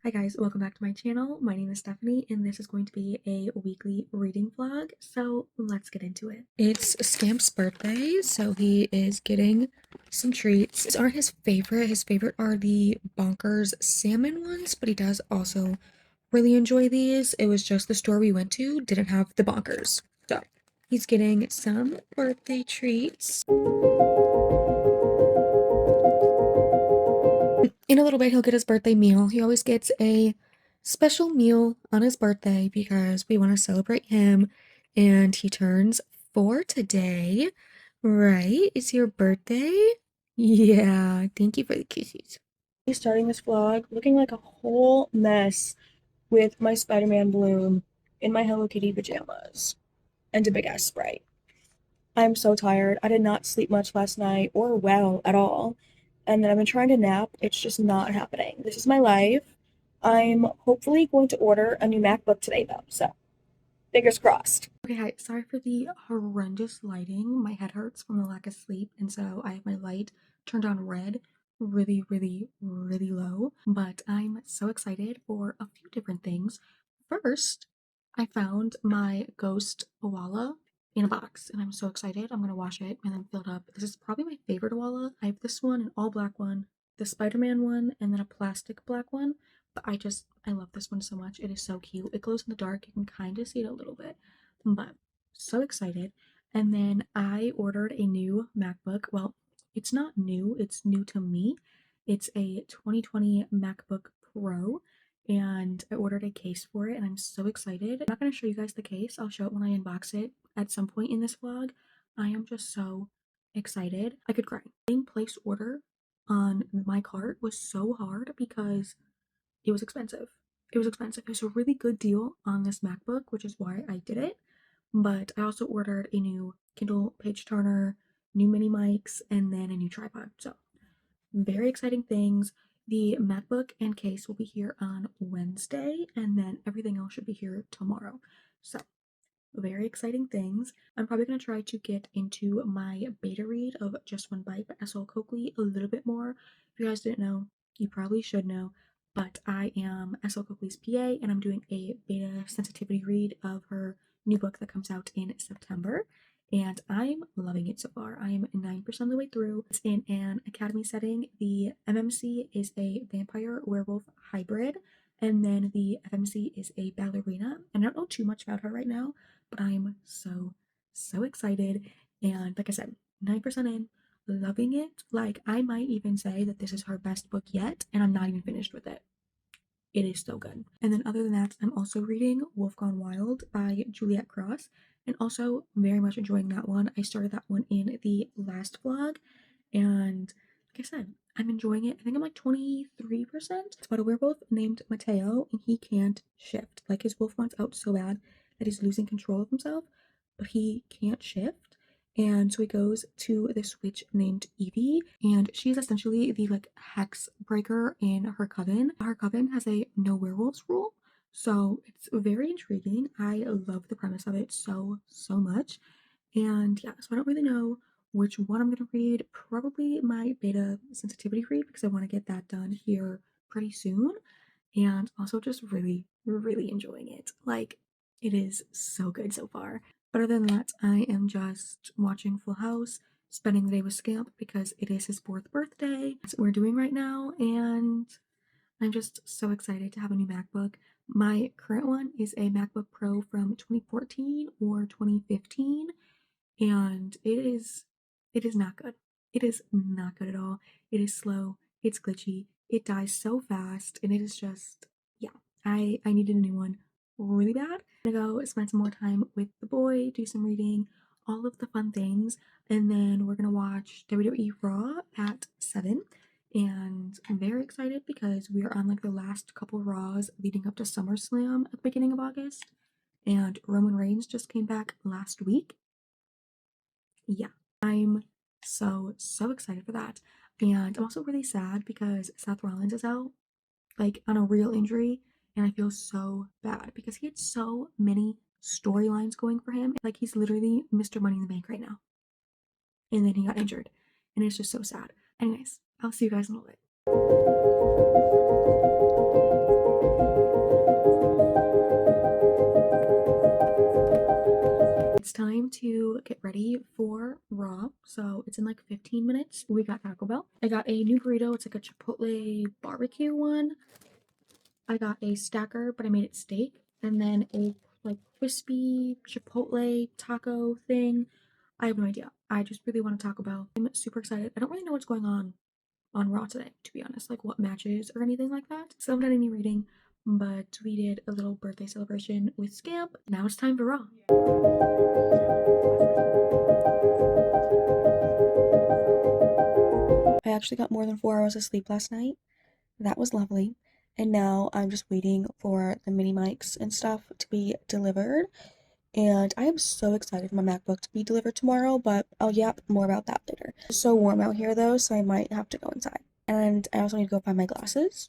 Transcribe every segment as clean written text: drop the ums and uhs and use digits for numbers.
Hi guys, welcome back to my channel. My name is Stephanie and this is going to be a weekly reading vlog, so let's get into it. It's Scamp's birthday, so he is getting some treats. These aren't his favorite. His favorite are the Bonkers salmon ones, but he does also really enjoy these. It was just the store we went to didn't have the Bonkers. So he's getting some birthday treats. In a little bit, he'll get his birthday meal. He always gets a special meal on his birthday because we want to celebrate him. And he turns 4 today, right? It's your birthday? Yeah, thank you for the kisses. Starting this vlog looking like a whole mess with my Spider-Man bloom in my Hello Kitty pajamas and a big ass Sprite. I'm so tired. I did not sleep much last night or well at all. And then I've been trying to nap. It's just not happening. This is my life. I'm hopefully going to order a new MacBook today though. So fingers crossed. Okay, hi. Sorry for the horrendous lighting. My head hurts from the lack of sleep, and so I have my light turned on red really, really, really low. But I'm so excited for a few different things. First, I found my ghost koala in a box, and I'm so excited. I'm gonna wash it and then fill it up. This is probably my favorite koala. I have this one, an all black one, the Spider-Man one, and then a plastic black one. But I love this one so much. It is so cute. It glows in the dark. You can kind of see it a little bit, but so excited. And then I ordered a new MacBook. Well, it's not new, it's new to me. It's a 2020 MacBook Pro, and I ordered a case for it, and I'm so excited. I'm not going to show you guys the case. I'll show it when I unbox it at some point in this vlog. I am just so excited. I could cry. Getting place order on my cart was so hard because it was expensive. It was expensive. It was a really good deal on this MacBook, which is why I did it. But I also ordered a new Kindle page turner, new mini mics, and then a new tripod. So, very exciting things. The MacBook and case will be here on Wednesday, and then everything else should be here tomorrow. So, very exciting things. I'm probably going to try to get into my beta read of Just One Bite by S.L. Cokeley a little bit more. If you guys didn't know, you probably should know, but I am S.L. Cokeley's PA and I'm doing a beta sensitivity read of her new book that comes out in September. And I'm loving it so far. I am 9% of the way through. It's in an academy setting. The MMC is a vampire werewolf hybrid, and then the FMC is a ballerina. And I don't know too much about her right now, but I'm so excited. And like I said, 9% in, loving it. Like, I might even say that this is her best book yet, and I'm not even finished with it. It is so good. And then other than that, I'm also reading Wolf Gone Wild by Juliette Cross, and also very much enjoying that one. I started that one in the last vlog, and like I said, I'm enjoying it. I think I'm like 23%. It's about a werewolf named Mateo, and he can't shift. Like, his wolf wants out so bad that he's losing control of himself, but he can't shift. And so he goes to this witch named Evie, and she's essentially the like hex breaker in her coven. Her coven has a no werewolves rule, so it's very intriguing. I love the premise of it so much. And yeah, so I don't really know which one I'm gonna read. Probably my beta sensitivity read because I want to get that done here pretty soon. And also just really enjoying it. Like, it is so good so far. But other than that, I am just watching Full House, spending the day with Scamp because it is his 4th birthday. That's what we're doing right now, and I'm just so excited to have a new MacBook. My current one is a MacBook Pro from 2014 or 2015, and it is not good. It is not good at all. It is slow, it's glitchy, it dies so fast, and it is just, yeah, I needed a new one really bad. I'm gonna go spend some more time with the boy, do some reading, all of the fun things, and then we're gonna watch WWE Raw at 7. And I'm very excited because we are on like the last couple Raws leading up to SummerSlam at the beginning of August. And Roman Reigns just came back last week. Yeah, I'm so excited for that. And I'm also really sad because Seth Rollins is out, like on a real injury, and I feel so bad because he had so many storylines going for him. Like, he's literally Mr. Money in the Bank right now. And then he got injured. And it's just so sad. Anyways, I'll see you guys in a little bit. going to get ready for Raw. So it's in like 15 minutes. We got Taco Bell. I got a new burrito. It's like a Chipotle barbecue one. I got a stacker, but I made it steak. And then a like crispy Chipotle taco thing. I have no idea. I just really want a Taco Bell. I'm super excited. I don't really know what's going on Raw today, to be honest, like what matches or anything like that. So I haven't done any reading, but we did a little birthday celebration with Scamp. Now it's time for Raw. I actually got more than 4 hours of sleep last night. That was lovely. And now I'm just waiting for the mini mics and stuff to be delivered. And I am so excited for my MacBook to be delivered tomorrow, but I'll yap more about that later. It's so warm out here though, so I might have to go inside. And I also need to go find my glasses.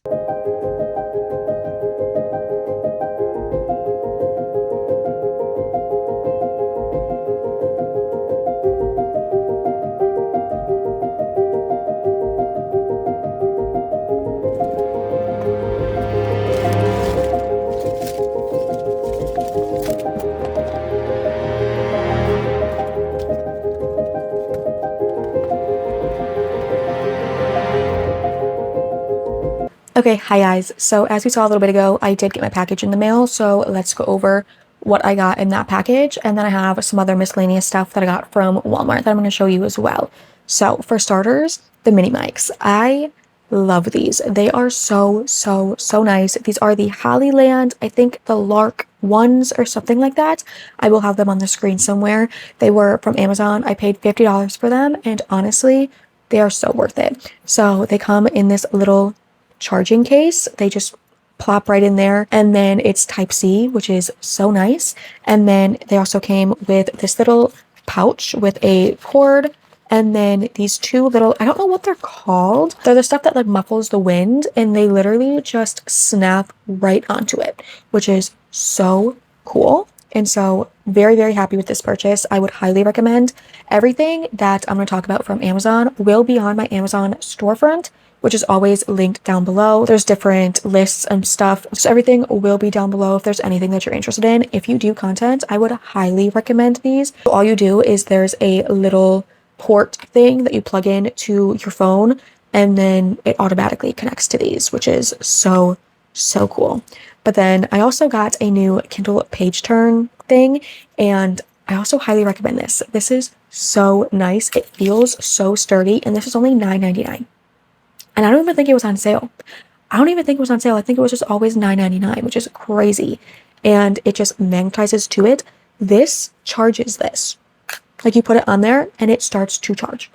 Okay, hi guys. So as we saw a little bit ago, I did get my package in the mail. So let's go over what I got in that package. And then I have some other miscellaneous stuff that I got from Walmart that I'm going to show you as well. So for starters, the mini mics. I love these. They are so nice. These are the Hollyland, I think the Lark ones or something like that. I will have them on the screen somewhere. They were from Amazon. I paid $50 for them. And honestly, they are so worth it. So they come in this little charging case. They just plop right in there, and then it's Type-C, which is so nice. And then they also came with this little pouch with a cord, and then these two little, I don't know what they're called. They're the stuff that like muffles the wind, and they literally just snap right onto it, which is so cool. And so very happy with this purchase. I would highly recommend. Everything that I'm going to talk about from Amazon will be on my Amazon storefront, which is always linked down below. There's different lists and stuff. So everything will be down below if there's anything that you're interested in. If you do content, I would highly recommend these. So all you do is there's a little port thing that you plug in to your phone, and then it automatically connects to these, which is so cool. But then I also got a new Kindle page turn thing, and I also highly recommend this. This is so nice. It feels so sturdy, and this is only $9.99. And I don't even think it was on sale. I think it was just always $9.99, which is crazy. And it just magnetizes to it. This charges this. Like you put it on there and it starts to charge.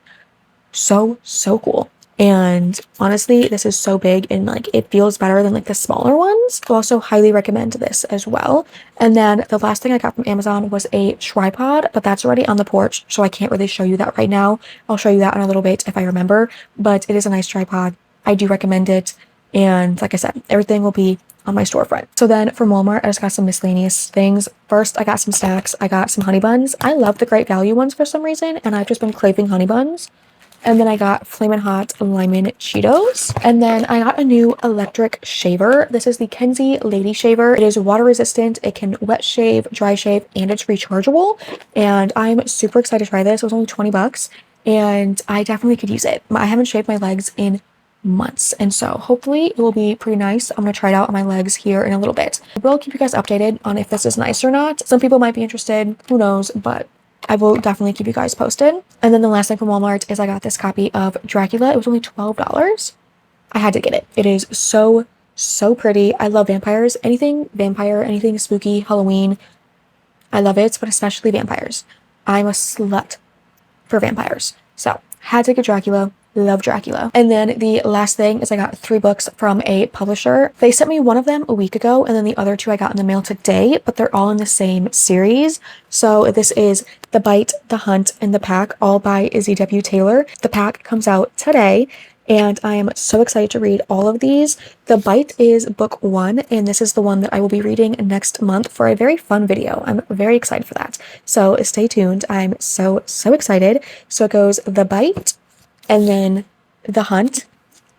So cool. And honestly, this is so big and like it feels better than like the smaller ones. So also highly recommend this as well. And then the last thing I got from Amazon was a tripod, but that's already on the porch, so I can't really show you that right now. I'll show you that in a little bit if I remember, but it is a nice tripod. I do recommend it. And like I said, everything will be on my storefront. So then from Walmart, I just got some miscellaneous things. First, I got some snacks. I got some honey buns. I love the Great Value ones for some reason, and I've just been craving honey buns. And then I got Flamin' Hot Lemon Cheetos. And then I got a new electric shaver. This is the 𝖘𝖔𝖈𝖆 shaver. It is water resistant. It can wet shave, dry shave, and it's rechargeable. And I'm super excited to try this. It was only 20 bucks. And I definitely could use it. I haven't shaved my legs in months. And so hopefully it will be pretty nice. I'm going to try it out on my legs here in a little bit. I will keep you guys updated on if this is nice or not. Some people might be interested. Who knows? But I will definitely keep you guys posted. And then the last thing from Walmart is I got this copy of Dracula. It was only $12. I had to get it. It is so pretty. I love vampires. Anything vampire, anything spooky, Halloween. I love it, but especially vampires. I'm a slut for vampires. So had to get Dracula. Love Dracula. And then the last thing is I got 3 books from a publisher. They sent me one of them a week ago, and then the other 2 I got in the mail today, but they're all in the same series. So this is The Bite, The Hunt, and The Pack, all by Izzy W. Taylor. The Pack comes out today, and I am so excited to read all of these. The Bite is book 1, and this is the one that I will be reading next month for a very fun video. I'm very excited for that. So stay tuned. I'm so excited. So it goes The Bite, and then The Hunt,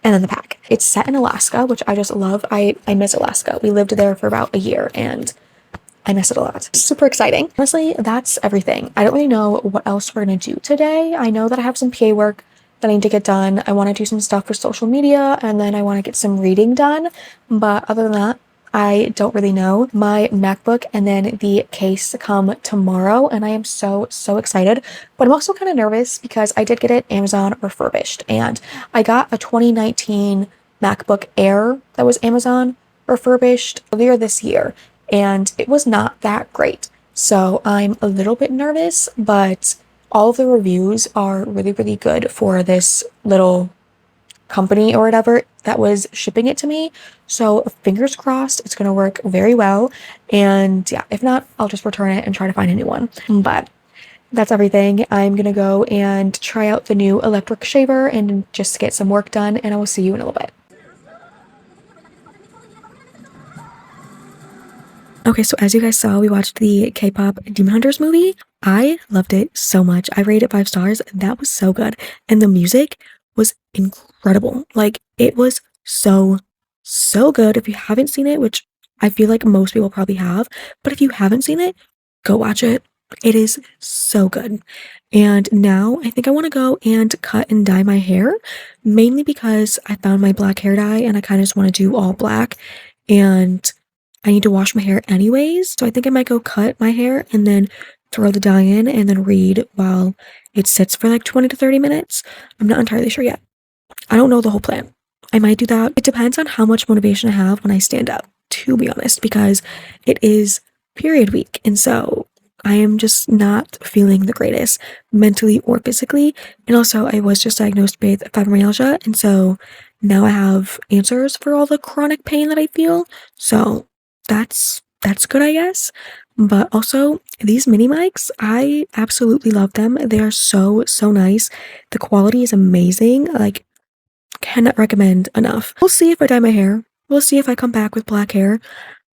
and then The Pack. It's set in Alaska, which I just love. I miss Alaska. We lived there for about a year, and I miss it a lot. Super exciting. Honestly, that's everything. I don't really know what else we're gonna do today. I know that I have some PA work that I need to get done. I want to do some stuff for social media, and then I want to get some reading done. But other than that, I don't really know. My MacBook and then the case come tomorrow, and I am so excited. But I'm also kind of nervous because I did get it Amazon refurbished, and I got a 2019 MacBook Air that was Amazon refurbished earlier this year, and it was not that great. So I'm a little bit nervous, but all of the reviews are really good for this little company or whatever that was shipping it to me. So fingers crossed it's gonna work very well. And yeah, if not, I'll just return it and try to find a new one. But that's everything. I'm gonna go and try out the new electric shaver and just get some work done, and I will see you in a little bit. Okay, so as you guys saw, we watched the K-pop Demon Hunters movie. I loved it so much. I rated it 5 stars. That was so good. And the music was incredible. Like, it was so good. If you haven't seen it, which I feel like most people probably have, but if you haven't seen it, go watch it. It is so good. And now I think I want to go and cut and dye my hair, mainly because I found my black hair dye and I kind of just want to do all black. And I need to wash my hair anyways, so I think I might go cut my hair and then throw the dye in and then read while it sits for like 20 to 30 minutes. I'm not entirely sure yet. I don't know the whole plan. I might do that. It depends on how much motivation I have when I stand up, to be honest, because it is period week, and so I am just not feeling the greatest mentally or physically. And also, I was just diagnosed with fibromyalgia, and so now I have answers for all the chronic pain that I feel. So that's good, I guess. But also, these mini mics, I absolutely love them. They are so nice. The quality is amazing. Like, cannot recommend enough. We'll see if I dye my hair. We'll see if I come back with black hair.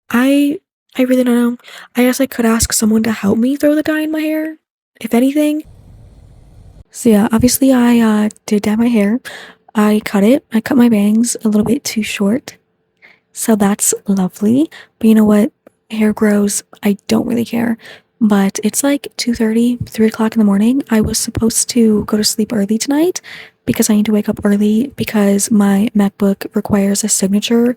I really don't know. I guess I could ask someone to help me throw the dye in my hair, if anything. So yeah, obviously I did dye my hair. I cut it. I cut my bangs a little bit too short. So that's lovely. But you know what? Hair grows. I don't really care. But it's like 2:30, 3 o'clock in the morning. I was supposed to go to sleep early tonight because I need to wake up early because my MacBook requires a signature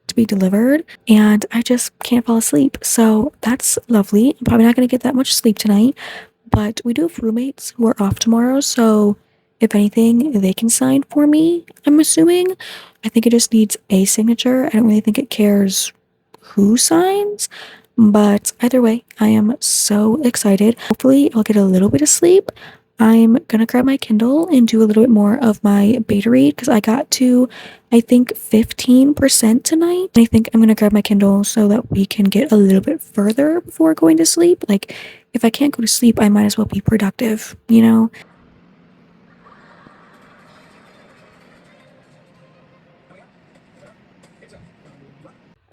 to be delivered, and I just can't fall asleep. So that's lovely. I'm probably not going to get that much sleep tonight, but we do have roommates who are off tomorrow, so if anything, they can sign for me, I'm assuming. I think it just needs a signature. I don't really think it cares who signs, but either way, I am so excited. Hopefully, I'll get a little bit of sleep. I'm gonna grab my Kindle and do a little bit more of my beta read because I got to, I think, 15% tonight. I think I'm gonna grab my Kindle so that we can get a little bit further before going to sleep. Like, if I can't go to sleep, I might as well be productive, you know?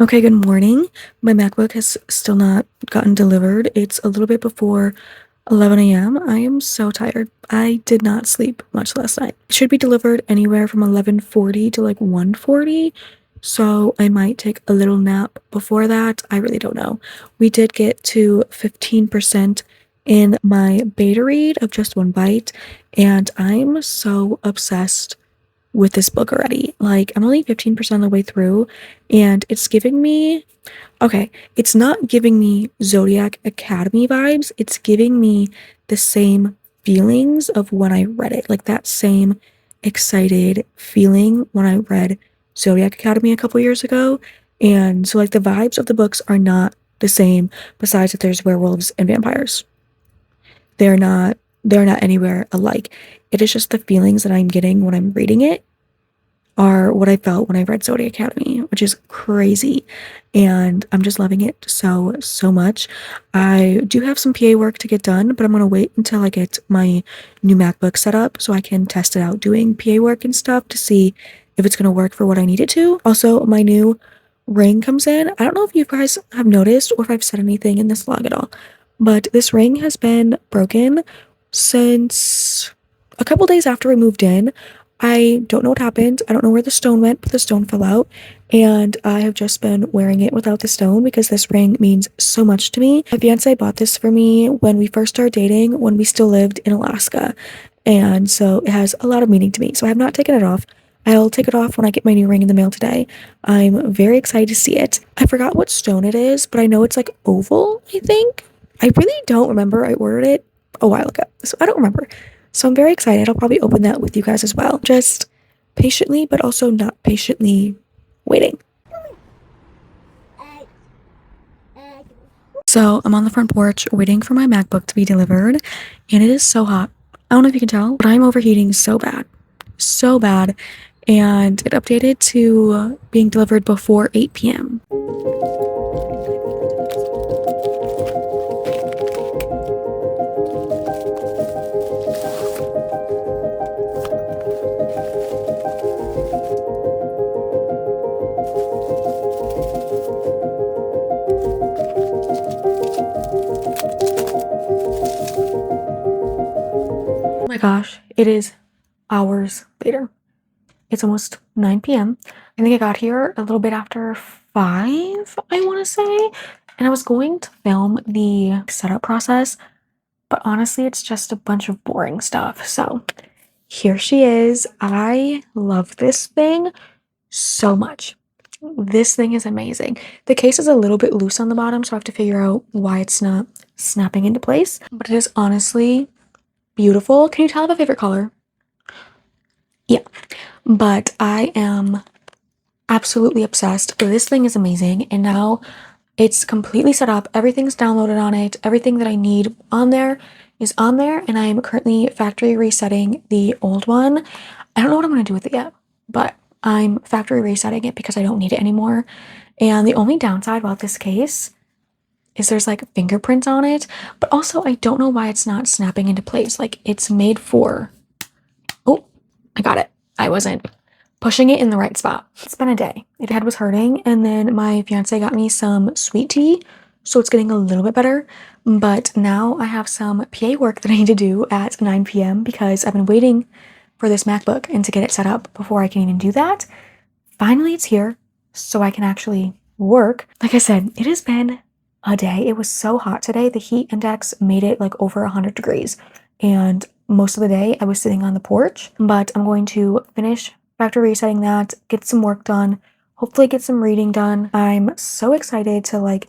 Okay, good morning. My MacBook has still not gotten delivered. It's a little bit before 11 a.m. I am so tired. I did not sleep much last night. It should be delivered anywhere from 11:40 to like 1:40. So I might take a little nap before that. I really don't know. We did get to 15% in my beta read of Just One Bite, and I'm so obsessed with this book already. Like, I'm only 15% of the way through, and it's giving me, okay, it's not giving me Zodiac Academy vibes. It's giving me the same feelings of when I read it, like that same excited feeling when I read Zodiac Academy a couple years ago. And so, like, the vibes of the books are not the same, besides that there's werewolves and vampires. They're not they're not anywhere alike. It is just the feelings that I'm getting when I'm reading it are what I felt when I read Zodiac Academy, which is crazy. And I'm just loving it so much. I do have some PA work to get done, but I'm gonna wait until I get my new MacBook set up so I can test it out doing PA work and stuff to see if it's gonna work for what I need it to. Also, my new ring comes in. I don't know if you guys have noticed or if I've said anything in this vlog at all, but this ring has been broken since a couple days after I moved in. I don't know what happened. I don't know where the stone went, but the stone fell out. And I have just been wearing it without the stone because this ring means so much to me. My fiance bought this for me when we first started dating, when we still lived in Alaska. And so it has a lot of meaning to me. So I have not taken it off. I'll take it off when I get my new ring in the mail today. I'm very excited to see it. I forgot what stone it is, but I know it's like oval, I think. I really don't remember. I ordered it a while ago, so I don't remember. So I'm very excited. I'll probably open that with you guys as well. Just patiently, but also not patiently waiting. So I'm on the front porch waiting for my MacBook to be delivered, and it is so hot. I don't know if you can tell, but I'm overheating so bad. So bad. And it updated to being delivered before 8 p.m. Oh my gosh, it is hours later. It's almost 9 p.m. I think I got here a little bit after 5, I want to say. And I was going to film the setup process, but honestly, it's just a bunch of boring stuff. So here she is. I love this thing so much. This thing is amazing. The case is a little bit loose on the bottom, so I have to figure out why it's not snapping into place. But it is honestly beautiful. Can you tell I have a favorite color? Yeah. But I am absolutely obsessed. This thing is amazing, and now it's completely set up. Everything's downloaded on it. Everything that I need on there is on there, and I am currently factory resetting the old one. I don't know what I'm going to do with it yet, but I'm factory resetting it because I don't need it anymore. And the only downside about this case is there's like fingerprints on it, but also I don't know why it's not snapping into place. Like it's made for... Oh, I got it. I wasn't pushing it in the right spot. It's been a day. My head was hurting, and then my fiance got me some sweet tea, so it's getting a little bit better. But now I have some PA work that I need to do at 9 p.m. because I've been waiting for this MacBook and to get it set up before I can even do that. Finally, it's here, so I can actually work. Like I said, it has been a day. It was so hot today. The heat index made it like over 100 degrees, and most of the day I was sitting on the porch. But I'm going to finish factory resetting that, get some work done, hopefully get some reading done. I'm so excited to like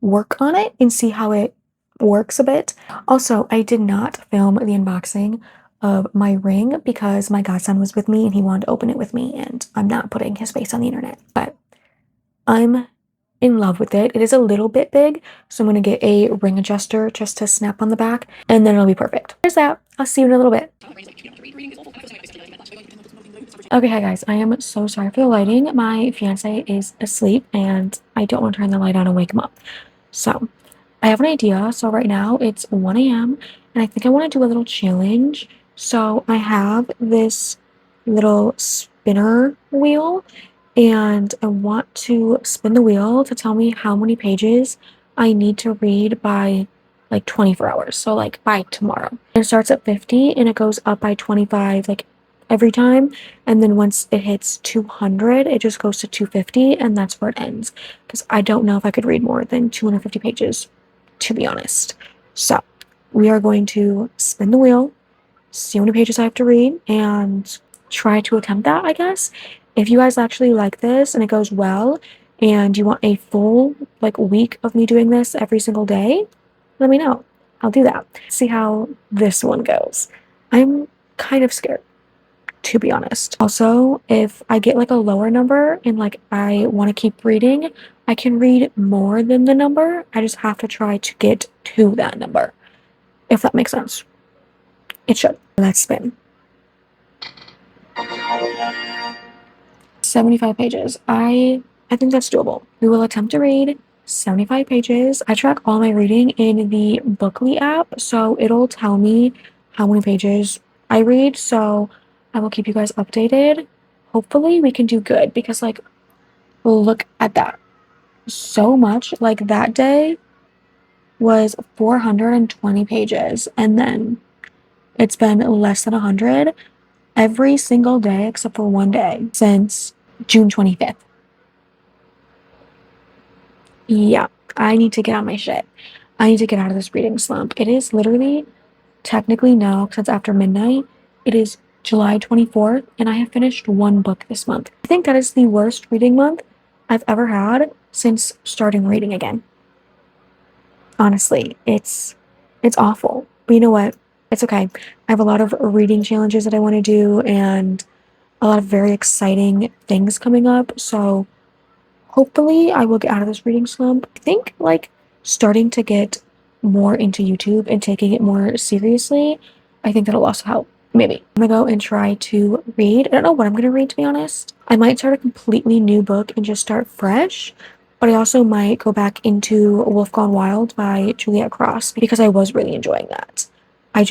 work on it and see how it works a bit. Also, I did not film the unboxing of my ring because my godson was with me and he wanted to open it with me, and I'm not putting his face on the internet. But I'm in love with it. It is a little bit big, so I'm going to get a ring adjuster just to snap on the back, and then it'll be perfect. There's that. I'll see you in a little bit. Okay, hi guys. I am so sorry for the lighting. My fiance is asleep and I don't want to turn the light on and wake him up. So I have an idea. So right now it's 1 a.m. and I think I want to do a little challenge. So I have this little spinner wheel, and I want to spin the wheel to tell me how many pages I need to read by like 24 hours. So like by tomorrow. It starts at 50 and it goes up by 25 like every time. And then once it hits 200, it just goes to 250 and that's where it ends. Because I don't know if I could read more than 250 pages, to be honest. So we are going to spin the wheel, see how many pages I have to read, and try to attempt that, I guess. If you guys actually like this and it goes well, and you want a full like week of me doing this every single day, let me know. I'll do that. See how this one goes. I'm kind of scared, to be honest. Also, if I get like a lower number and like I want to keep reading, I can read more than the number. I just have to try to get to that number, if that makes sense. It should. Let's spin. 75 pages. I think that's doable. We will attempt to read 75 pages. I track all my reading in the Bookly app, so it'll tell me how many pages I read. So I will keep you guys updated. Hopefully we can do good because like look at that. So much. Like that day was 420 pages, and then it's been less than 100. every single day except for one day since June 25th. Yeah, I need to get on my shit. I need to get out of this reading slump. It is literally technically now, since after midnight, it is July 24th, and I have finished one book this month. I think that is the worst reading month I've ever had since starting reading again. Honestly, it's awful. But you know what? It's okay. I have a lot of reading challenges that I want to do and a lot of very exciting things coming up. So hopefully I will get out of this reading slump. I think like starting to get more into YouTube and taking it more seriously, I think that'll also help. Maybe. I'm gonna go and try to read. I don't know what I'm gonna read, to be honest. I might start a completely new book and just start fresh, but I also might go back into Wolf Gone Wild by Juliette Cross because I was really enjoying that. I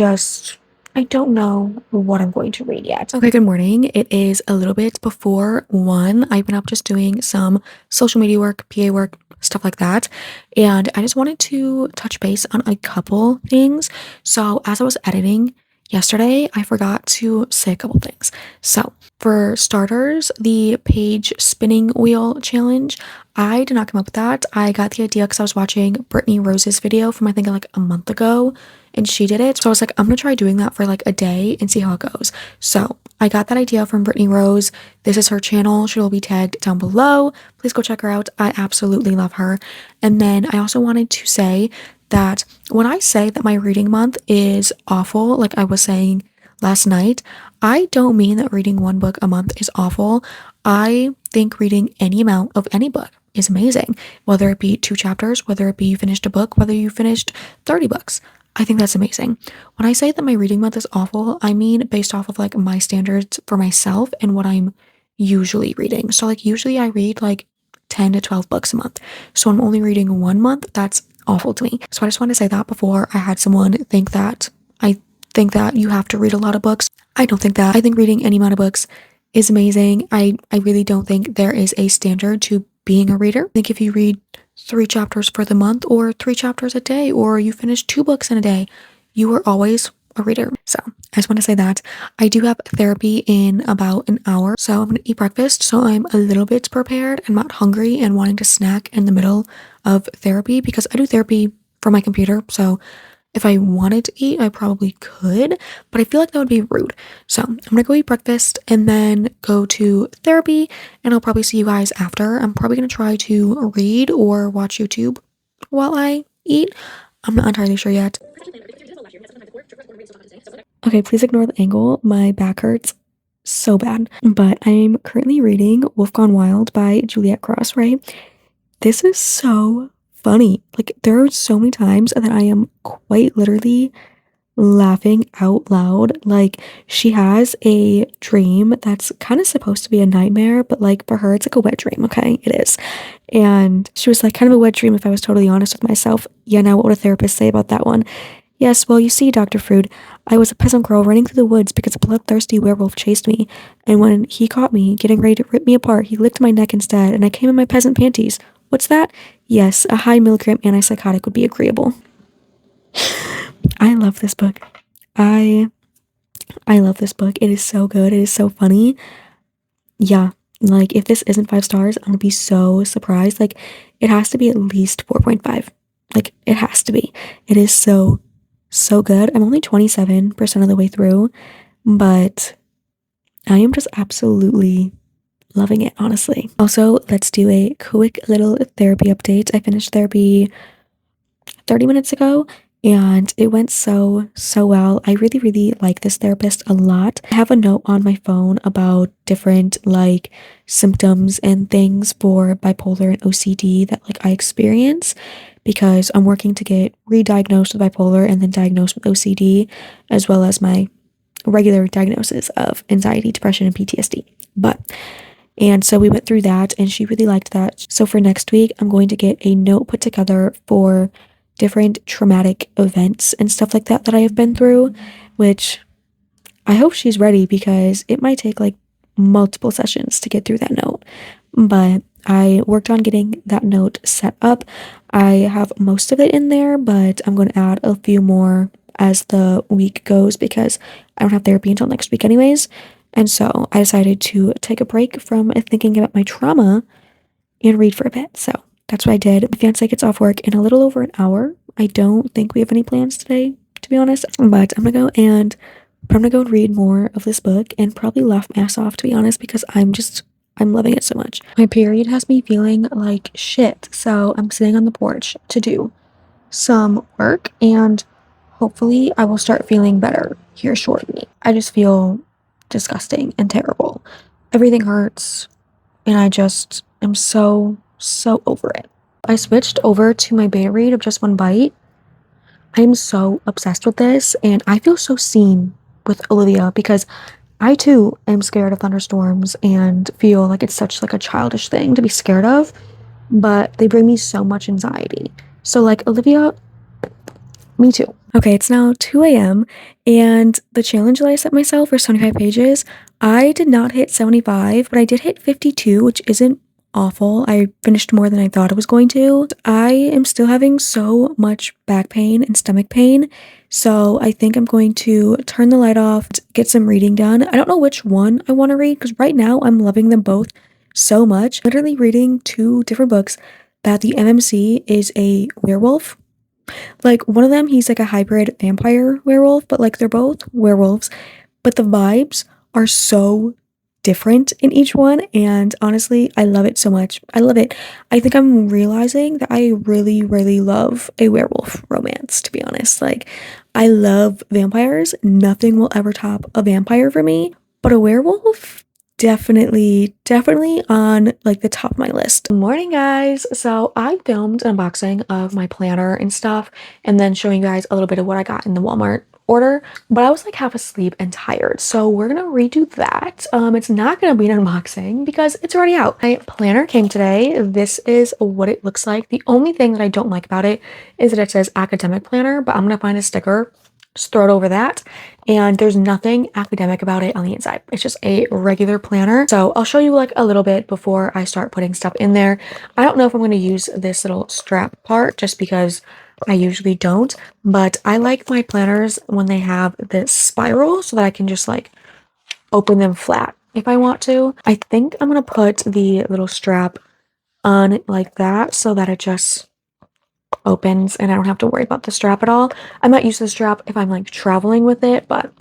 don't know what I'm going to read yet. Okay, good morning. It is a little bit before 1. I've been up just doing some social media work, PA work, stuff like that. And I just wanted to touch base on a couple things. So as I was editing yesterday, I forgot to say a couple things. So for starters, the page spinning wheel challenge, I did not come up with that. I got the idea because I was watching Brittany Rose's video from I think like a month ago, and she did it. So I was like, I'm gonna try doing that for like a day and see how it goes. So I got that idea from Brittany Rose. This is her channel. She will be tagged down below. Please go check her out. I absolutely love her. And then I also wanted to say that when I say that my reading month is awful, like I was saying last night, I don't mean that reading one book a month is awful. I think reading any amount of any book is amazing, whether it be 2 chapters, whether it be you finished a book, whether you finished 30 books. I think that's amazing. When I say that my reading month is awful, I mean based off of like my standards for myself and what I'm usually reading. So like usually I read like 10 to 12 books a month. So I'm only reading 1 month. That's awful to me. So I just want to say that before I had someone think that I think that you have to read a lot of books. I don't think that. I think reading any amount of books is amazing. I really don't think there is a standard to being a reader. I think if you read 3 chapters for the month or 3 chapters a day, or you finish 2 books in a day, you are always a reader. So I just want to say that I do have therapy in about an hour. So I'm going to eat breakfast. So I'm a little bit prepared. I'm not hungry and wanting to snack in the middle of therapy because I do therapy from my computer. So if I wanted to eat, I probably could, but I feel like that would be rude. So I'm gonna go eat breakfast and then go to therapy, and I'll probably see you guys after. I'm probably gonna try to read or watch YouTube while I eat. I'm not entirely sure yet. Okay, please ignore the angle. My back hurts so bad. But I'm currently reading Wolf Gone Wild by Juliette Cross, right? This is so funny. Like, there are so many times that I am quite literally laughing out loud. Like, she has a dream that's kind of supposed to be a nightmare, but like for her, it's like a wet dream, okay? It is. And she was like, kind of a wet dream if I was totally honest with myself. Yeah, now what would a therapist say about that one? Yes, well, you see, Dr. Frood, I was a peasant girl running through the woods because a bloodthirsty werewolf chased me, and when he caught me, getting ready to rip me apart, he licked my neck instead, and I came in my peasant panties. What's that? Yes, a high milligram antipsychotic would be agreeable. I love this book. I love this book. It is so good. It is so funny. Yeah, like, if this isn't 5 stars, I'm gonna be so surprised. Like, it has to be at least 4.5. Like, it has to be. It is so good. I'm only 27% of the way through, but I am just absolutely loving it, honestly. Also, let's do a quick little therapy update. I finished therapy 30 minutes ago and it went so well. I really like this therapist a lot. I have a note on my phone about different like symptoms and things for bipolar and OCD that like I experience, because I'm working to get re-diagnosed with bipolar and then diagnosed with OCD, as well as my regular diagnosis of anxiety, depression, and PTSD. And so we went through that and she really liked that. So for next week, I'm going to get a note put together for different traumatic events and stuff like that I have been through, which I hope she's ready because it might take like multiple sessions to get through that note. But I worked on getting that note set up. I have most of it in there, but I'm going to add a few more as the week goes because I don't have therapy until next week anyways. And so I decided to take a break from thinking about my trauma and read for a bit. So that's what I did. My fiance gets off work in a little over an hour. I don't think we have any plans today, to be honest. But I'm gonna go and read more of this book and probably laugh my ass off, to be honest, because I'm loving it so much. My period has me feeling like shit, so I'm sitting on the porch to do some work and hopefully I will start feeling better here shortly. I just feel disgusting and terrible. Everything hurts and I just am so over it. I switched over to my beta read of Just One Bite. I am so obsessed with this and I feel so seen with Olivia because I too am scared of thunderstorms and feel like it's such like a childish thing to be scared of, but they bring me so much anxiety. So like Olivia, me too. Okay, it's now 2 a.m. and the challenge that I set myself for 75 pages, I did not hit 75, but I did hit 52, which isn't awful. I finished more than I thought I was going to. I am still having so much back pain and stomach pain, so I think I'm going to turn the light off, get some reading done. I don't know which one I want to read because right now I'm loving them both so much. Literally reading two different books that the MMC is a werewolf. Like one of them, he's like a hybrid vampire werewolf, but like they're both werewolves, but the vibes are so different in each one. And honestly, I love it so much. I love it. I think I'm realizing that I really, really love a werewolf romance, to be honest. Like, I love vampires. Nothing will ever top a vampire for me, but a werewolf, definitely on like the top of my list. Good morning, guys. So I filmed an unboxing of my planner and stuff and then showing you guys a little bit of what I got in the Walmart order, but I was like half asleep and tired, so we're gonna redo that. It's not gonna be an unboxing because it's already out. My planner came today. This is what it looks like. The only thing that I don't like about it is that it says academic planner, but I'm gonna find a sticker, just throw it over that, and there's nothing academic about it on the inside. It's just a regular planner. So I'll show you like a little bit before I start putting stuff in there. I don't know if I'm going to use this little strap part just because I usually don't, but I like my planners when they have this spiral so that I can just like open them flat if I want to. I think I'm going to put the little strap on like that so that it just opens and I don't have to worry about the strap at all. I might use the strap if I'm like traveling with it, but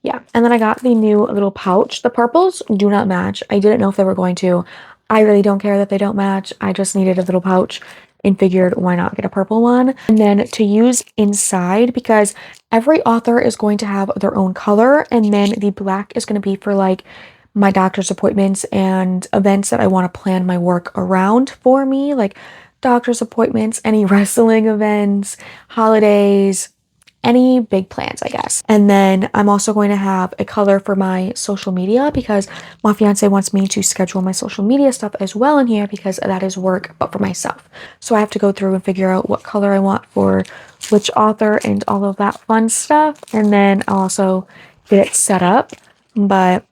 yeah. And then I got the new little pouch. The purples do not match. I didn't know if they were going to. I really don't care that they don't match. I just needed a little pouch and figured why not get a purple one. And then to use inside, because every author is going to have their own color, and then the black is going to be for like my doctor's appointments and events that I want to plan my work around for me, like doctor's appointments, any wrestling events, holidays, any big plans, I guess. And then I'm also going to have a color for my social media because my fiance wants me to schedule my social media stuff as well in here because that is work, but for myself. So I have to go through and figure out what color I want for which author and all of that fun stuff. And then I'll also get it set up, but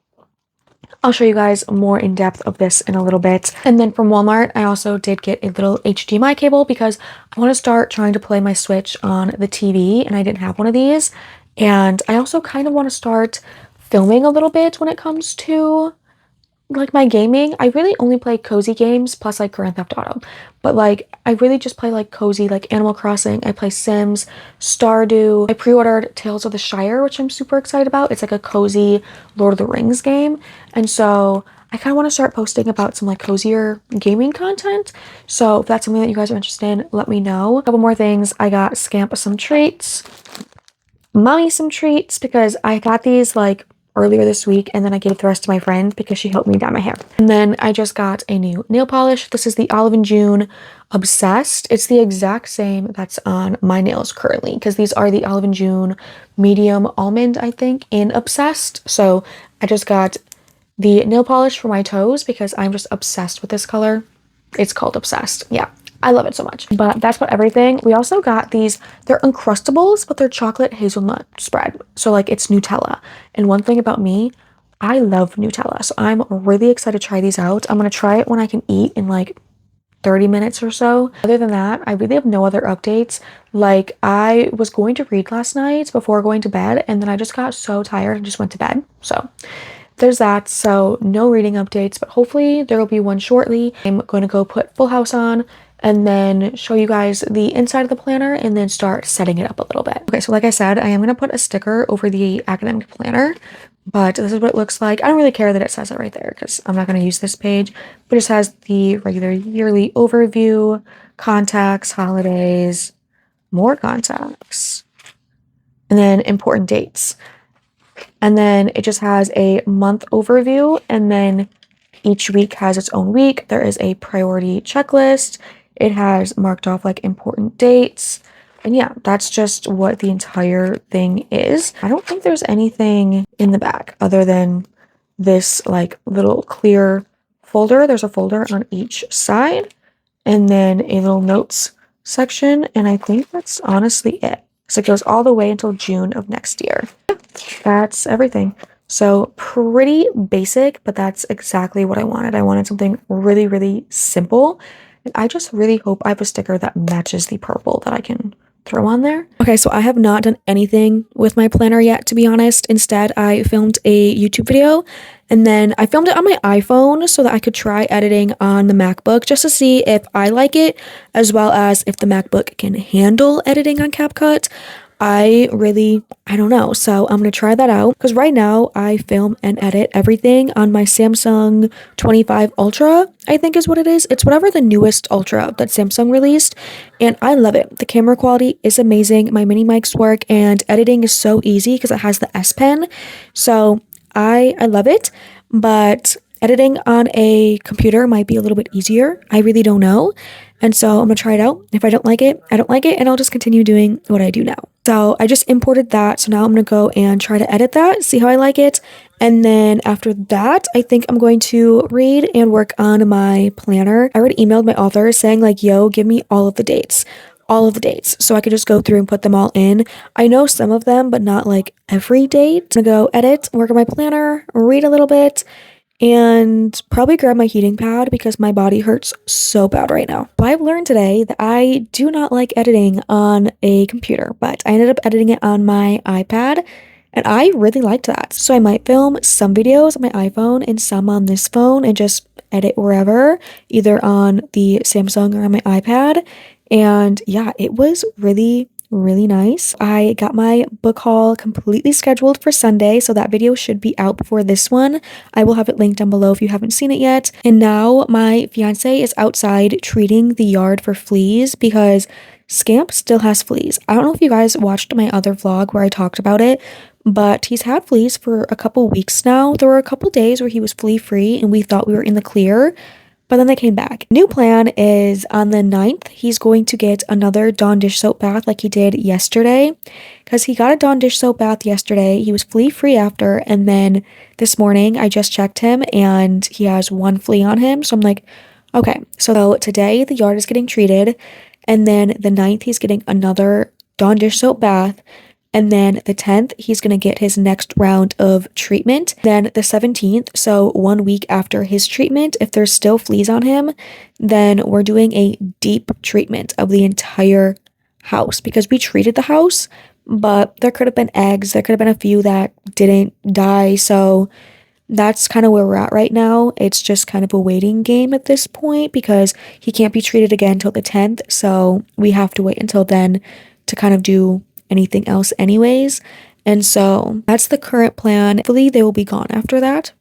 I'll show you guys more in depth of this in a little bit. And then from Walmart, I also did get a little HDMI cable because I want to start trying to play my Switch on the TV and I didn't have one of these. And I also kind of want to start filming a little bit when it comes to like my gaming. I really only play cozy games plus like Grand Theft Auto, but like I really just play like cozy, like Animal Crossing. I play Sims, Stardew. I pre-ordered Tales of the Shire, which I'm super excited about. It's like a cozy Lord of the Rings game, and so I kind of want to start posting about some like cozier gaming content. So if that's something that you guys are interested in, let me know. A couple more things. I got Scamp some treats, Mommy some treats, because I got these like earlier this week and then I gave the rest to my friend because she helped me dye my hair. And then I just got a new nail polish. This is the Olive & June Obsessed. It's the exact same that's on my nails currently because these are the Olive & June medium almond, I think, in Obsessed. So I just got the nail polish for my toes because I'm just obsessed with this color. It's called Obsessed. Yeah. I love it so much. But that's about everything. We also got these, they're Uncrustables, but they're chocolate hazelnut spread. So like it's Nutella. And one thing about me, I love Nutella. So I'm really excited to try these out. I'm going to try it when I can eat in like 30 minutes or so. Other than that, I really have no other updates. Like I was going to read last night before going to bed and then I just got so tired and just went to bed. So there's that. So no reading updates, but hopefully there will be one shortly. I'm going to go put Full House on and then show you guys the inside of the planner and then start setting it up a little bit. Okay, so like I said, I am going to put a sticker over the academic planner, but this is what it looks like. I don't really care that it says it right there because I'm not going to use this page, but it just has the regular yearly overview, contacts, holidays, more contacts, and then important dates. And then it just has a month overview, and then each week has its own week. There is a priority checklist. It has marked off like important dates. And yeah, that's just what the entire thing is. I don't think there's anything in the back other than this like little clear folder. There's a folder on each side and then a little notes section. And I think that's honestly it. So it goes all the way until June of next year. That's everything. So pretty basic, but that's exactly what I wanted. I wanted something really, really simple. And I just really hope I have a sticker that matches the purple that I can throw on there. Okay, so I have not done anything with my planner yet, to be honest. Instead, I filmed a YouTube video and then I filmed it on my iPhone so that I could try editing on the MacBook just to see if I like it, as well as if the MacBook can handle editing on CapCut. I don't know. So I'm going to try that out because right now I film and edit everything on my Samsung 25 Ultra, I think is what it is. It's whatever the newest Ultra that Samsung released, and I love it. The camera quality is amazing. My mini mics work and editing is so easy because it has the S Pen. So I love it, but editing on a computer might be a little bit easier. I really don't know. And so I'm gonna try it out. If I don't like it, I don't like it, and I'll just continue doing what I do now. So I just imported that. So now I'm gonna go and try to edit that, see how I like it. And then after that, I think I'm going to read and work on my planner. I already emailed my author saying like, yo, give me all of the dates. All of the dates. So I could just go through and put them all in. I know some of them, but not like every date. I'm gonna go edit, work on my planner, read a little bit, and probably grab my heating pad because my body hurts so bad right now. So I've learned today that I do not like editing on a computer, but I ended up editing it on my iPad and I really liked that. So I might film some videos on my iPhone and some on this phone and just edit wherever, either on the Samsung or on my iPad. And yeah, it was really nice. I got my book haul completely scheduled for Sunday, so that video should be out before this one. I will have it linked down below if you haven't seen it yet. And now my fiance is outside treating the yard for fleas because Scamp still has fleas. I don't know if you guys watched my other vlog where I talked about it, but he's had fleas for a couple weeks now. There were a couple days where he was flea free and we thought we were in the clear, but then they came back. New plan is on the 9th, he's going to get another Dawn dish soap bath like he did yesterday. Because he got a Dawn dish soap bath yesterday. He was flea free after. And then this morning, I just checked him and he has one flea on him. So I'm like, okay. So today, the yard is getting treated. And then the 9th, he's getting another Dawn dish soap bath. And then the 10th, he's going to get his next round of treatment. Then the 17th, so 1 week after his treatment, if there's still fleas on him, then we're doing a deep treatment of the entire house because we treated the house, but there could have been eggs. There could have been a few that didn't die. So that's kind of where we're at right now. It's just kind of a waiting game at this point because he can't be treated again until the 10th. So we have to wait until then to kind of do anything else anyways. And so that's the current plan. Hopefully they will be gone after that.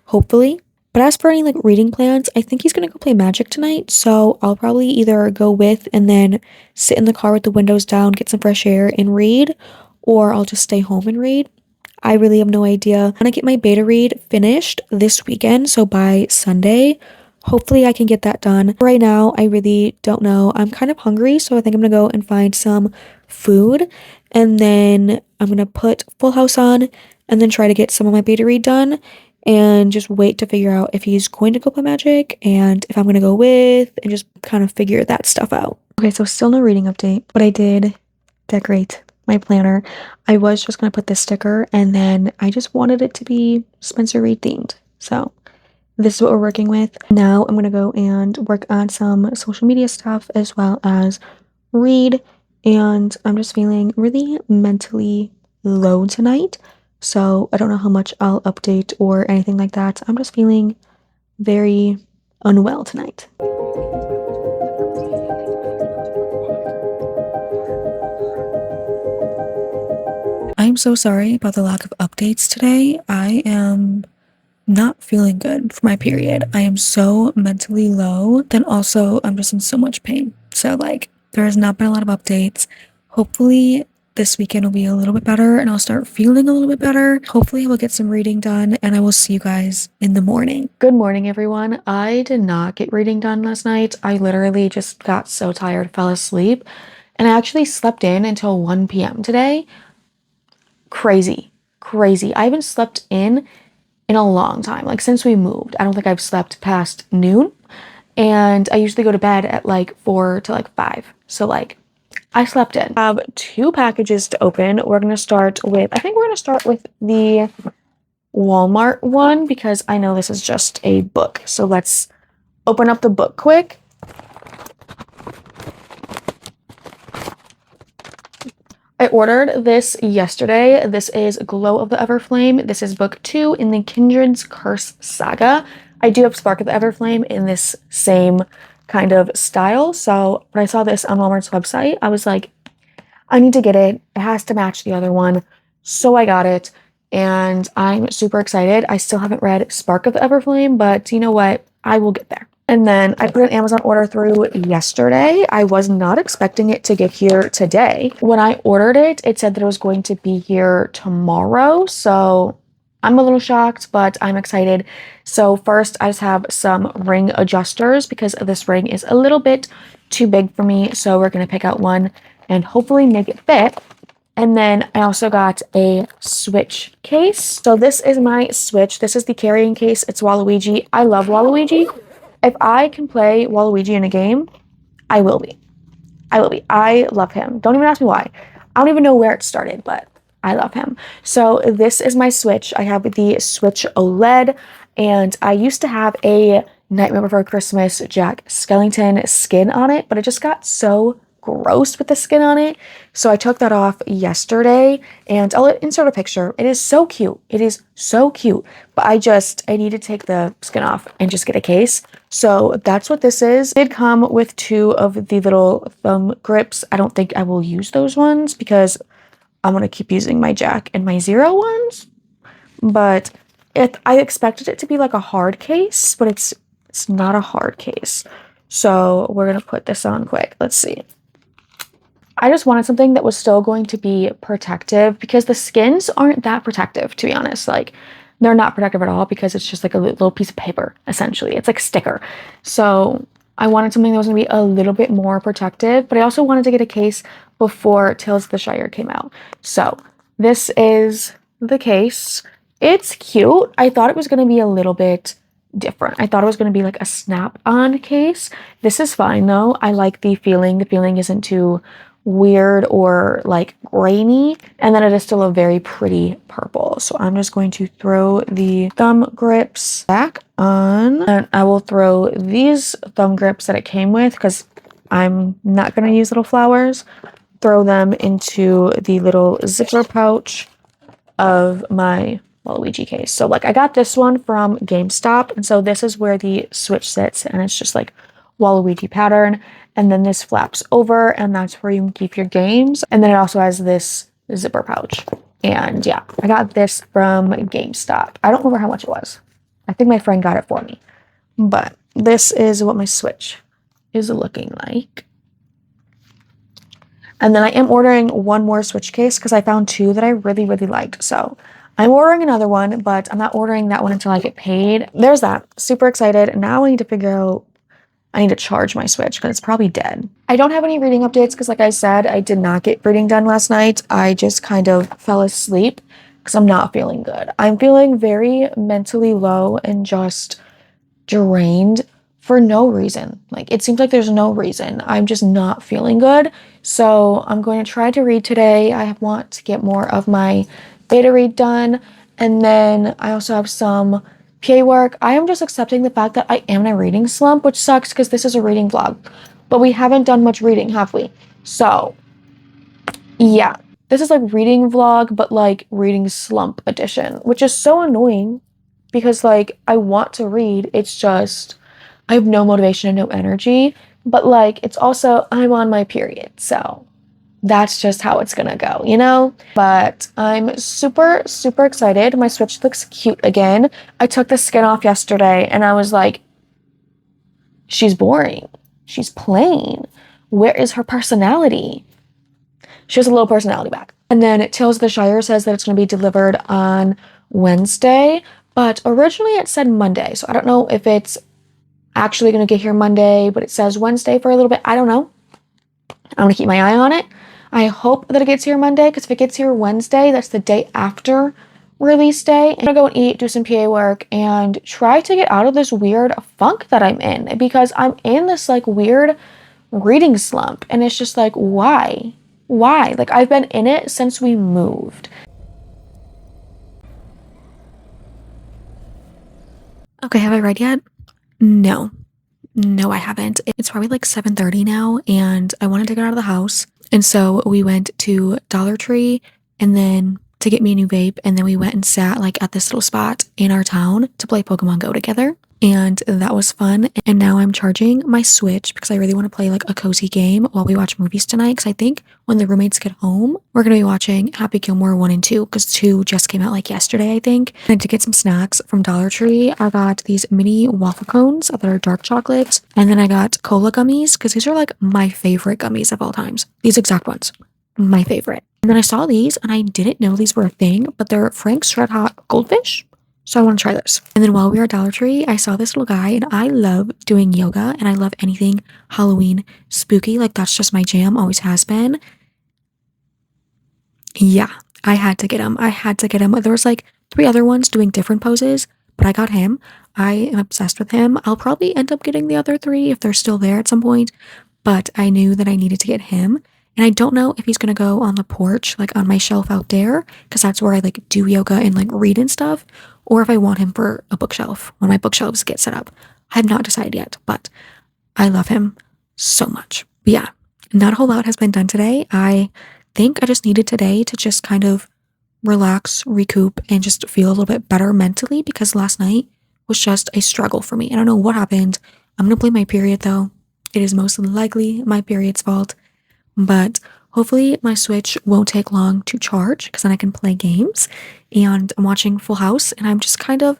Hopefully. But as for any like reading plans, I think he's gonna go play Magic tonight. So I'll probably either go with and then sit in the car with the windows down, get some fresh air and read, or I'll just stay home and read. I really have no idea. I'm gonna get my beta read finished this weekend. So by Sunday, hopefully I can get that done. Right now, I really don't know. I'm kind of hungry, so I think I'm gonna go and find some food. And then I'm gonna put Full House on and then try to get some of my beta read done and just wait to figure out if he's going to go play Magic and if I'm gonna go with and just kind of figure that stuff out. Okay, so still no reading update, but I did decorate my planner. I was just gonna put this sticker and then I just wanted it to be Spencer Reid themed. So this is what we're working with. Now I'm going to go and work on some social media stuff as well as read. And I'm just feeling really mentally low tonight. so I don't know how much I'll update or anything like that. I'm just feeling very unwell tonight. I'm so sorry about the lack of updates today. I am not feeling good for my period. I am so mentally low. Then also, I'm just in so much pain. So, like, there has not been a lot of updates. Hopefully, this weekend will be a little bit better and I'll start feeling a little bit better. Hopefully, I will get some reading done and I will see you guys in the morning. Good morning, everyone. I did not get reading done last night. I literally just got so tired, fell asleep, and I actually slept in until 1 p.m. today. Crazy, crazy. I haven't slept in a long time. Like, since we moved, I don't think I've slept past noon. And I usually go to bed at like 4 to like 5. So like, I slept in. I have 2 packages to open. We're gonna start with, I think we're gonna start with the Walmart one because I know this is just a book. So let's open up the book quick. I ordered this yesterday. This is Glow of the Everflame. This is book 2 in the Kindred's Curse saga. I do have Spark of the Everflame in this same kind of style. So when I saw this on Walmart's website, I was like, I need to get it. It has to match the other one. So I got it and I'm super excited. I still haven't read Spark of the Everflame, but you know what? I will get there. And then I put an Amazon order through yesterday. I was not expecting it to get here today. When I ordered it, it said that it was going to be here tomorrow. So I'm a little shocked, but I'm excited. So first, I just have some ring adjusters because this ring is a little bit too big for me. So we're going to pick out one and hopefully make it fit. And then I also got a Switch case. So this is my Switch. This is the carrying case. It's Waluigi. I love Waluigi. If I can play Waluigi in a game, I will be. I will be. I love him. Don't even ask me why. I don't even know where it started, but I love him. So this is my Switch. I have the Switch OLED, and I used to have a Nightmare Before Christmas Jack Skellington skin on it, but it just got so gross with the skin on it. So I took that off yesterday and I'll insert a picture. It is so cute. It is so cute. But I need to take the skin off and just get a case. So that's what this is. It did come with 2 of the little thumb grips. I don't think I will use those ones because I'm going to keep using my Jack and my Zero ones. But I expected it to be like a hard case, but it's not a hard case. So we're going to put this on quick. Let's see. I just wanted something that was still going to be protective because the skins aren't that protective, to be honest. Like, they're not protective at all because it's just like a little piece of paper, essentially. It's like a sticker. So I wanted something that was going to be a little bit more protective, but I also wanted to get a case before 𝖘𝖔𝖆𝖆𝖆𝖆 came out. So this is the case. It's cute. I thought it was going to be a little bit different. I thought it was going to be like a snap-on case. This is fine though. I like the feeling. The feeling isn't too weird or like grainy, and then it is still a very pretty purple. So I'm just going to throw the thumb grips back on, and I will throw these thumb grips that it came with because I'm not going to use little flowers, throw them into the little zipper pouch of my Waluigi case. So like, I got this one from GameStop, and so this is where the Switch sits, and it's just like Waluigi pattern, and then this flaps over, and that's where you can keep your games. And then it also has this zipper pouch. And yeah, I got this from GameStop. I don't remember how much it was. I think my friend got it for me. But this is what my Switch is looking like. And then I am ordering one more Switch case because I found 2 that I really, really liked. So I'm ordering another one, but I'm not ordering that one until I get paid. There's that. Super excited. Now I need to figure out, I need to charge my Switch because it's probably dead. I don't have any reading updates because, like I said, I did not get reading done last night. I just kind of fell asleep because I'm not feeling good. I'm feeling very mentally low and just drained for no reason. Like, it seems like there's no reason. I'm just not feeling good. So I'm going to try to read today. I want to get more of my beta read done. And then I also have some PA work. I am just accepting the fact that I am in a reading slump, which sucks because this is a reading vlog. But we haven't done much reading, have we? So, yeah. this is like reading vlog, but like reading slump edition, which is so annoying because like I want to read. It's just I have no motivation and no energy, but like it's also I'm on my period. So that's just how it's gonna go, you know? But I'm super, super excited. My Switch looks cute again. I took the skin off yesterday and I was like, she's boring. She's plain. Where is her personality? She has a little personality back. And then 𝖘𝖔𝖈𝖎𝖆 says that it's going to be delivered on Wednesday, but originally it said Monday. So I don't know if it's actually going to get here Monday, but it says Wednesday for a little bit. I don't know. I'm going to keep my eye on it. I hope that it gets here Monday, because if it gets here Wednesday, that's the day after release day. I'm going to go and eat, do some PA work, and try to get out of this weird funk that I'm in, because I'm in this like weird reading slump, and it's just like, why? Why? Like, I've been in it since we moved. Okay, have I read yet? No. No, I haven't. It's probably like 7:30 now, and I wanted to get out of the house. And so we went to Dollar Tree and then to get me a new vape, and then we went and sat like at this little spot in our town to play Pokemon Go together. And that was fun. And now I'm charging my Switch because I really want to play like a cozy game while we watch movies tonight. Because I think when the roommates get home, we're going to be watching Happy Gilmore 1 and 2, because 2 just came out like yesterday, I think. And to get some snacks from Dollar Tree, I got these mini waffle cones that are dark chocolate. And then I got cola gummies, because these are like my favorite gummies of all times. These exact ones. My favorite. And then I saw these and I didn't know these were a thing, but they're Frank's Red Hot Goldfish. So I want to try this. And then while we were at Dollar Tree, I saw this little guy, and I love doing yoga and I love anything Halloween spooky. Like, that's just my jam, always has been. Yeah, I had to get him. I had to get him. There was like 3 other ones doing different poses, but I got him. I am obsessed with him. I'll probably end up getting the other 3 if they're still there at some point, but I knew that I needed to get him. And I don't know if he's gonna go on the porch, like on my shelf out there, because that's where I like do yoga and like read and stuff, or if I want him for a bookshelf when my bookshelves get set up. I have not decided yet, but I love him so much. But yeah, not a whole lot has been done today. I think I just needed today to just kind of relax, recoup, and just feel a little bit better mentally, because last night was just a struggle for me. I don't know what happened. I'm gonna blame my period though. It is most likely my period's fault. But hopefully my Switch won't take long to charge, because then I can play games. And I'm watching Full House, and I'm just kind of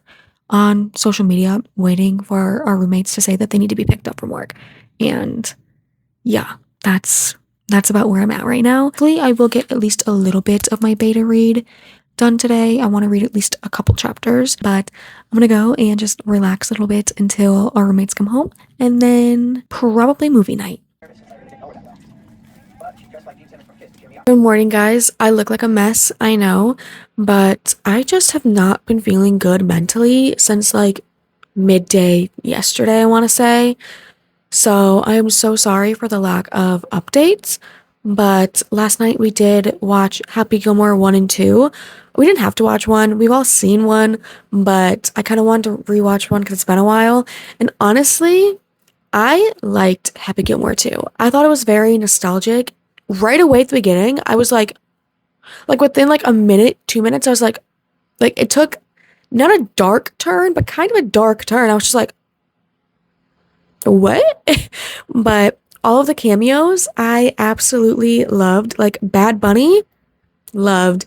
on social media waiting for our roommates to say that they need to be picked up from work. And yeah, that's about where I'm at right now. Hopefully I will get at least a little bit of my beta read done today. I want to read at least a couple chapters, but I'm gonna go and just relax a little bit until our roommates come home, and then probably movie night. Good morning, guys. I look like a mess, I know, but I just have not been feeling good mentally since like midday yesterday, I want to say. So I am so sorry for the lack of updates, but last night we did watch Happy Gilmore 1 and 2. We didn't have to watch 1. We've all seen 1, but I kind of wanted to rewatch 1 because it's been a while. And honestly, I liked Happy Gilmore 2. I thought it was very nostalgic. Right away at the beginning, I was like within like a minute, 2 minutes, I was like it took not a dark turn, but kind of a dark turn. I was just like, what? But all of the cameos, I absolutely loved. Like Bad Bunny, loved.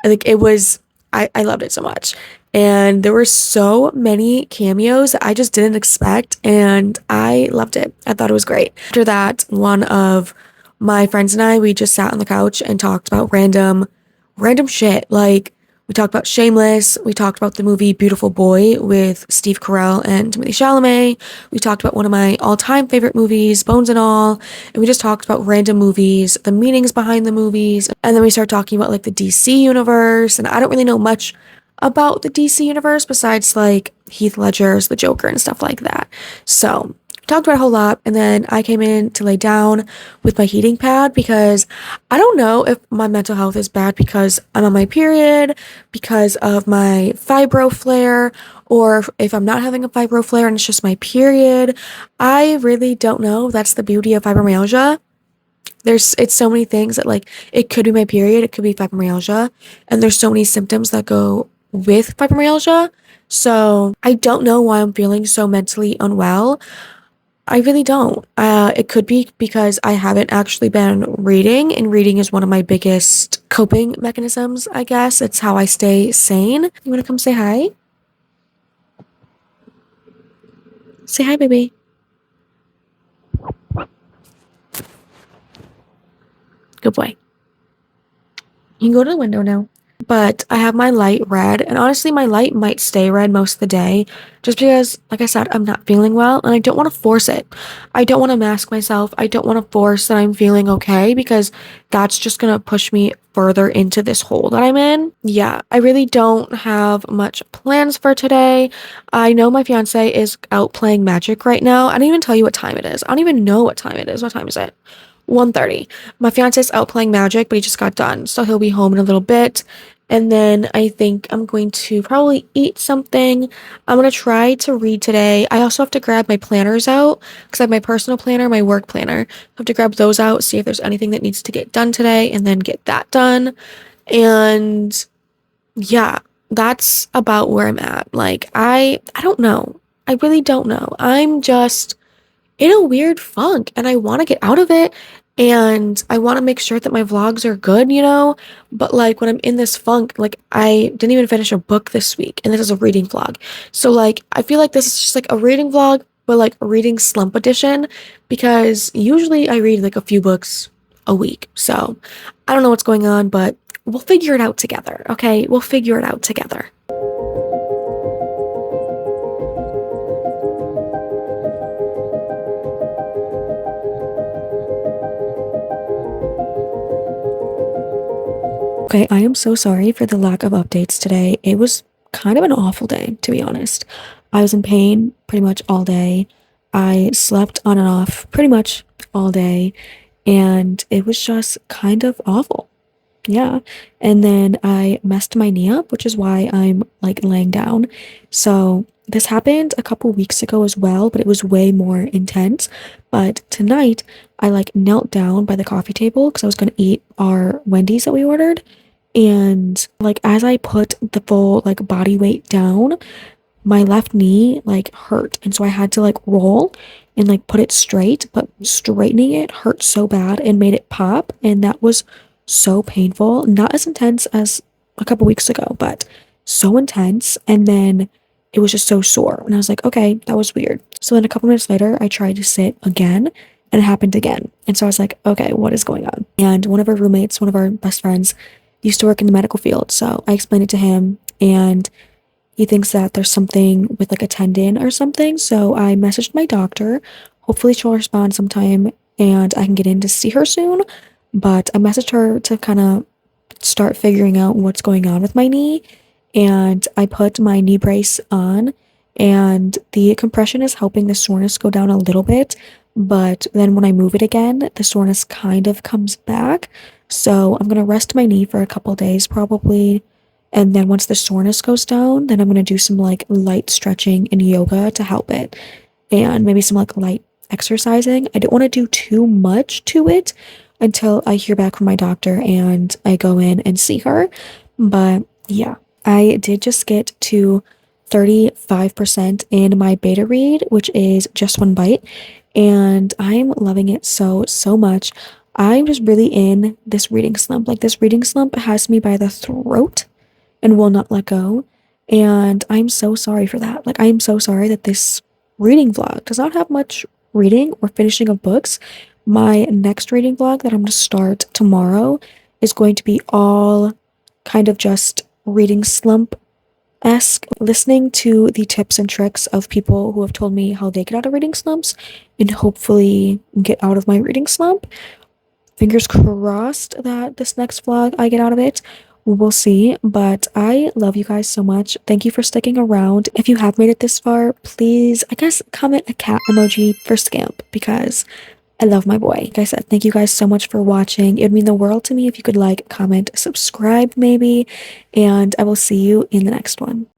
Like it was, I loved it so much. And there were so many cameos that I just didn't expect, and I loved it. I thought it was great. After that, one of my friends and I, we just sat on the couch and talked about random shit. Like, we talked about Shameless. We talked about the movie Beautiful Boy with Steve Carell and Timothée Chalamet. We talked about one of my all-time favorite movies, Bones and All. And we just talked about random movies, the meanings behind the movies. And then we started talking about like the DC universe. And I don't really know much about the DC universe besides like Heath Ledger's The Joker and stuff like that. So talked about a whole lot, and then I came in to lay down with my heating pad, because I don't know if my mental health is bad because I'm on my period, because of my fibro flare, or if I'm not having a fibro flare and it's just my period. I really don't know. That's the beauty of fibromyalgia. it's so many things that like it could be my period, it could be fibromyalgia, and there's so many symptoms that go with fibromyalgia. So I don't know why I'm feeling so mentally unwell. I really don't. It could be because I haven't actually been reading, and reading is one of my biggest coping mechanisms, I guess. It's how I stay sane. You wanna come say hi? Say hi, baby. Good boy. You can go to the window now. But I have my light red, and honestly, my light might stay red most of the day just because, like I said, I'm not feeling well and I don't want to force it. I don't want to mask myself. I don't want to force that I'm feeling okay because that's just gonna push me further into this hole that I'm in. Yeah, I really don't have much plans for today. I know my fiance is out playing Magic right now. I didn't even tell you what time it is. I don't even know what time it is. What time is it? 1:30. My fiance's out playing Magic, but he just got done, so he'll be home in a little bit. And then I think I'm going to probably eat something. I'm gonna try to read today. I also have to grab my planners out because I have my personal planner, my work planner. I have to grab those out, see if there's anything that needs to get done today, and then get that done. And yeah, that's about where I'm at. Like I don't know. I really don't know. I'm just in a weird funk and I want to get out of it, and I want to make sure that my vlogs are good, you know? But like when I'm in this funk, like I didn't even finish a book this week and this is a reading vlog. So like I feel like this is just like a reading vlog, but like a reading slump edition because usually I read like a few books a week. So I don't know what's going on, but we'll figure it out together, okay? We'll figure it out together. Okay, I am so sorry for the lack of updates today. It was kind of an awful day, to be honest. I was in pain pretty much all day. I slept on and off pretty much all day, and it was just kind of awful. Yeah. And then I messed my knee up, which is why I'm like laying down. So this happened a couple weeks ago as well, but it was way more intense. But tonight I like knelt down by the coffee table because I was gonna eat our Wendy's that we ordered. And like as I put the full like body weight down, my left knee like hurt. And so I had to like roll and like put it straight, but straightening it hurt so bad and made it pop. And that was so painful. Not as intense as a couple weeks ago, but so intense. And then it was just so sore. And I was like, okay, that was weird. So then a couple minutes later, I tried to sit again and it happened again. And so I was like, okay, what is going on? And one of our roommates, one of our best friends, used to work in the medical field. So I explained it to him and he thinks that there's something with like a tendon or something. So I messaged my doctor. Hopefully she'll respond sometime and I can get in to see her soon. But I messaged her to kind of start figuring out what's going on with my knee. And I put my knee brace on and the compression is helping the soreness go down a little bit. But then when I move it again, the soreness kind of comes back. So I'm gonna rest my knee for a couple days probably. And then once the soreness goes down, then I'm gonna do some like light stretching and yoga to help it. And maybe some like light exercising. I don't want to do too much to it until I hear back from my doctor and I go in and see her. But yeah, I did just get to 35% in my beta read, which is just one bite. And I'm loving it so much. I'm just really in this reading slump. Like this reading slump has me by the throat and will not let go. And I'm so sorry for that. Like, I am so sorry that this reading vlog does not have much reading or finishing of books. My next reading vlog that I'm going to start tomorrow is going to be all kind of just reading slump-esque, listening to the tips and tricks of people who have told me how they get out of reading slumps and hopefully get out of my reading slump. Fingers crossed that this next vlog I get out of it. We'll see, but I love you guys so much. Thank you for sticking around. If you have made it this far, please, I guess, comment a cat emoji for Scamp because I love my boy. Like I said, thank you guys so much for watching. It would mean the world to me if you could like, comment, subscribe maybe, and I will see you in the next one.